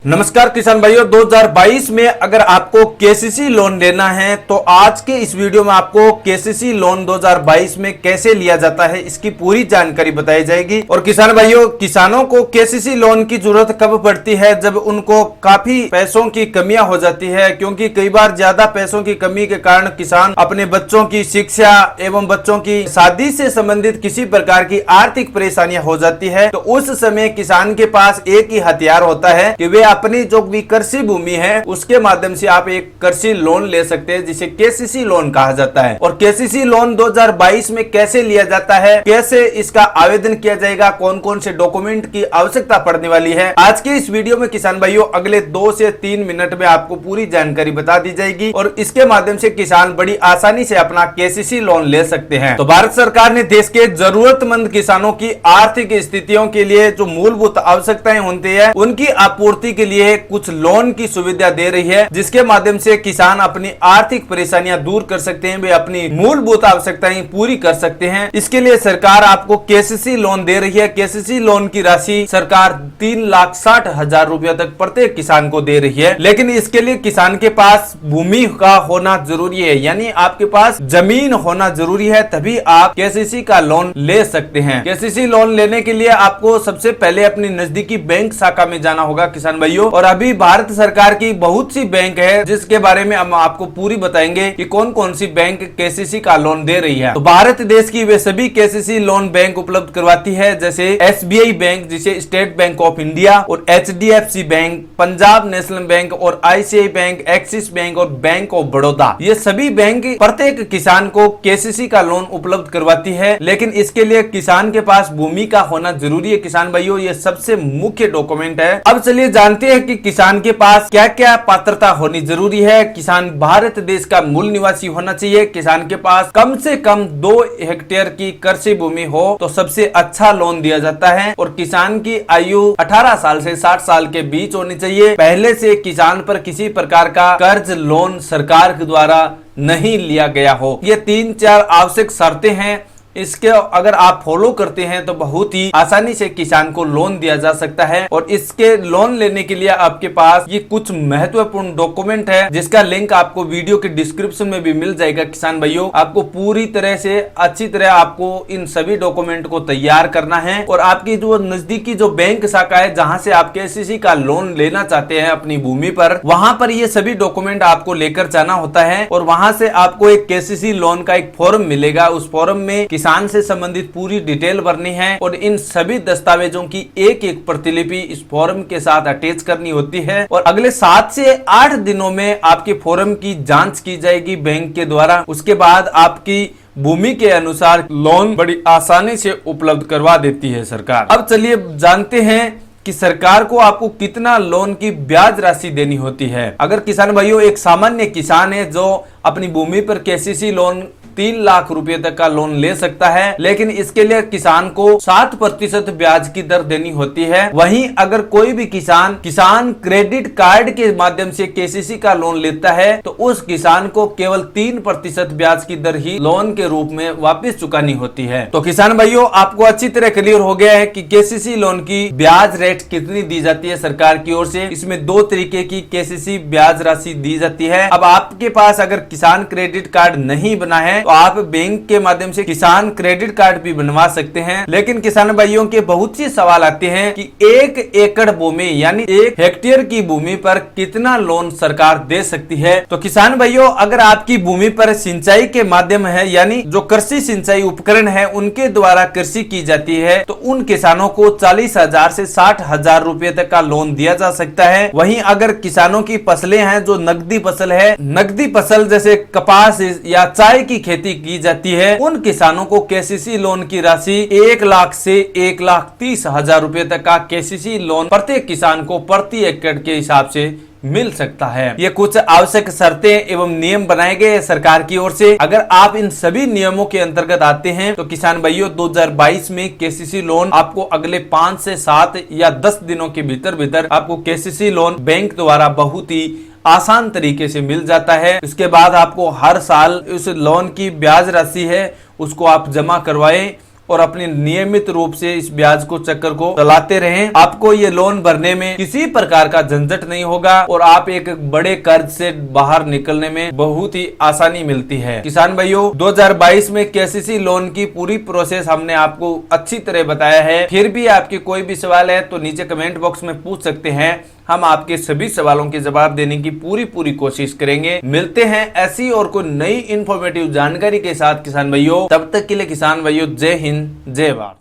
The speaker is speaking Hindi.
नमस्कार किसान भाइयों, 2022 में अगर आपको केसीसी लोन लेना है तो आज के इस वीडियो में आपको केसीसी लोन 2022 में कैसे लिया जाता है इसकी पूरी जानकारी बताई जाएगी। और किसान भाइयों, किसानों को केसीसी लोन की जरूरत कब पड़ती है? जब उनको काफी पैसों की कमियां हो जाती है, क्योंकि कई बार ज्यादा पैसों की कमी के कारण किसान अपने बच्चों की शिक्षा एवं बच्चों की शादी से संबंधित किसी प्रकार की आर्थिक परेशानियां हो जाती है। तो उस समय किसान के पास एक ही हथियार होता है कि वे अपनी जो भी कृषि भूमि है उसके माध्यम से आप एक कृषि लोन ले सकते हैं, जिसे केसीसी लोन कहा जाता है। और केसीसी लोन 2022 में कैसे लिया जाता है, कैसे इसका आवेदन किया जाएगा, कौन कौन से डॉक्यूमेंट की आवश्यकता पड़ने वाली है, आज के इस वीडियो में किसान भाइयों अगले 2 से 3 मिनट में आपको पूरी जानकारी बता दी जाएगी। और इसके माध्यम से किसान बड़ी आसानी से अपना केसीसी लोन ले सकते हैं। तो भारत सरकार ने देश के जरूरतमंद किसानों की आर्थिक स्थितियों के लिए जो मूलभूत आवश्यकताएं होती है उनकी आपूर्ति के लिए कुछ लोन की सुविधा दे रही है, जिसके माध्यम से किसान अपनी आर्थिक परेशानियां दूर कर सकते हैं, वे अपनी मूलभूत आवश्यकताएं पूरी कर सकते हैं। इसके लिए सरकार आपको केसीसी लोन दे रही है। केसीसी लोन की राशि सरकार 3,60,000 रुपया तक प्रत्येक किसान को दे रही है। लेकिन इसके लिए किसान के पास भूमि का होना जरूरी है, यानी आपके पास जमीन होना जरूरी है, तभी आप केसीसी का लोन ले सकते हैं। केसीसी लोन लेने के लिए आपको सबसे पहले अपनी नजदीकी बैंक शाखा में जाना होगा किसान भाइयों। और अभी भारत सरकार की बहुत सी बैंक है जिसके बारे में हम आपको पूरी बताएंगे कि कौन कौन सी बैंक केसीसी का लोन दे रही है। तो भारत देश की वे सभी केसीसी लोन बैंक उपलब्ध करवाती है, जैसे एसबीआई बैंक, जिसे स्टेट बैंक ऑफ इंडिया, और HDFC bank, Punjab national bank, और आईसीआई बैंक, एक्सिस बैंक और बैंक ऑफ बड़ौदा। ये सभी बैंक प्रत्येक किसान को केसीसी का लोन उपलब्ध करवाती है। लेकिन इसके लिए किसान के पास भूमि का होना जरूरी है किसान भाइयों, ये सबसे मुख्य डॉक्यूमेंट है। अब चलिए जानते हैं कि किसान के पास क्या क्या पात्रता होनी जरूरी है। किसान भारत देश का मूल निवासी होना चाहिए, किसान के पास कम से कम 2 हेक्टेयर की कृषि भूमि हो तो सबसे अच्छा लोन दिया जाता है। और किसान की आयु 18 साल से 60 साल के बीच होनी चाहिए। पहले से किसान पर किसी प्रकार का कर्ज लोन सरकार के द्वारा नहीं लिया गया हो। ये 3-4 आवश्यक शर्तें हैं, इसके अगर आप फॉलो करते हैं तो बहुत ही आसानी से किसान को लोन दिया जा सकता है। और इसके लोन लेने के लिए आपके पास ये कुछ महत्वपूर्ण डॉक्यूमेंट है, जिसका लिंक आपको वीडियो के डिस्क्रिप्शन में भी मिल जाएगा किसान भाइयों। आपको पूरी तरह से अच्छी तरह आपको इन सभी डॉक्यूमेंट को तैयार करना है। और आपकी जो नजदीकी जो बैंक शाखा है जहां से आप केसीसी का लोन लेना चाहते हैं अपनी भूमि पर, वहां पर ये सभी डॉक्यूमेंट आपको लेकर जाना होता है। और वहां से आपको एक केसीसी लोन का एक फॉर्म मिलेगा। उस फॉर्म में किसान से संबंधित पूरी डिटेल भरनी है और इन सभी दस्तावेजों की एक प्रतिलिपि इस फॉर्म के साथ अटैच करनी होती है। और अगले 7 से 8 दिनों में आपके फॉर्म की जांच की जाएगी बैंक के द्वारा। उसके बाद आपकी भूमि के अनुसार लोन बड़ी आसानी से उपलब्ध करवा देती है सरकार। अब चलिए जानते हैं कि सरकार को आपको कितना लोन की ब्याज राशि देनी होती है। अगर किसान भाइयों एक सामान्य किसान है जो अपनी भूमि पर केसीसी लोन 3 लाख रुपए तक का लोन ले सकता है, लेकिन इसके लिए किसान को 7% ब्याज की दर देनी होती है। वहीं अगर कोई भी किसान क्रेडिट कार्ड के माध्यम से केसीसी का लोन लेता है तो उस किसान को केवल 3% ब्याज की दर ही लोन के रूप में वापस चुकानी होती है। तो किसान भाइयों आपको अच्छी तरह क्लियर हो गया है कि केसीसी लोन की ब्याज रेट कितनी दी जाती है सरकार की ओर से। इसमें 2 तरीके की केसीसी ब्याज राशि दी जाती है। अब आपके पास अगर किसान क्रेडिट कार्ड नहीं बना है तो आप बैंक के माध्यम से किसान क्रेडिट कार्ड भी बनवा सकते हैं। लेकिन किसान भाइयों के बहुत सी सवाल आते हैं कि 1 एकड़ भूमि यानी 1 हेक्टेयर की भूमि पर कितना लोन सरकार दे सकती है। तो किसान भाइयों अगर आपकी भूमि पर सिंचाई के माध्यम है, यानी जो कृषि सिंचाई उपकरण है उनके द्वारा कृषि की जाती है, तो उन किसानों को 40,000 से 60,000 रुपए तक का लोन दिया जा सकता है। वहीं अगर किसानों की फसलें हैं जो नकदी फसल है, नकदी फसल जैसे कपास या चाय की खेती की जाती है, उन किसानों को केसीसी लोन की राशि 1 लाख से 1,30,000 रुपए तक का केसीसी लोन प्रत्येक किसान को प्रति एकड़ के हिसाब से मिल सकता है। ये कुछ आवश्यक शर्तें एवं नियम बनाए गए हैं सरकार की ओर से। अगर आप इन सभी नियमों के अंतर्गत आते हैं तो किसान भाइयों 2022 में केसीसी लोन आपको अगले 5 से 7 या 10 दिनों के भीतर आपको केसीसी लोन बैंक द्वारा बहुत ही आसान तरीके से मिल जाता है। इसके बाद आपको हर साल उस लोन की ब्याज राशि है उसको आप जमा करवाएं और अपनी नियमित रूप से इस ब्याज को चक्कर को चलाते रहें। आपको ये लोन भरने में किसी प्रकार का झंझट नहीं होगा और आप एक बड़े कर्ज से बाहर निकलने में बहुत ही आसानी मिलती है। किसान भाइयों, 2022 में केसीसी लोन की पूरी प्रोसेस हमने आपको अच्छी तरह बताया है। फिर भी आपके कोई भी सवाल है तो नीचे कमेंट बॉक्स में पूछ सकते हैं। हम आपके सभी सवालों के जवाब देने की पूरी कोशिश करेंगे। मिलते हैं ऐसी और कोई नई इंफॉर्मेटिव जानकारी के साथ किसान भाइयों। तब तक के लिए किसान भाइयों, जय हिंद, जय भारत।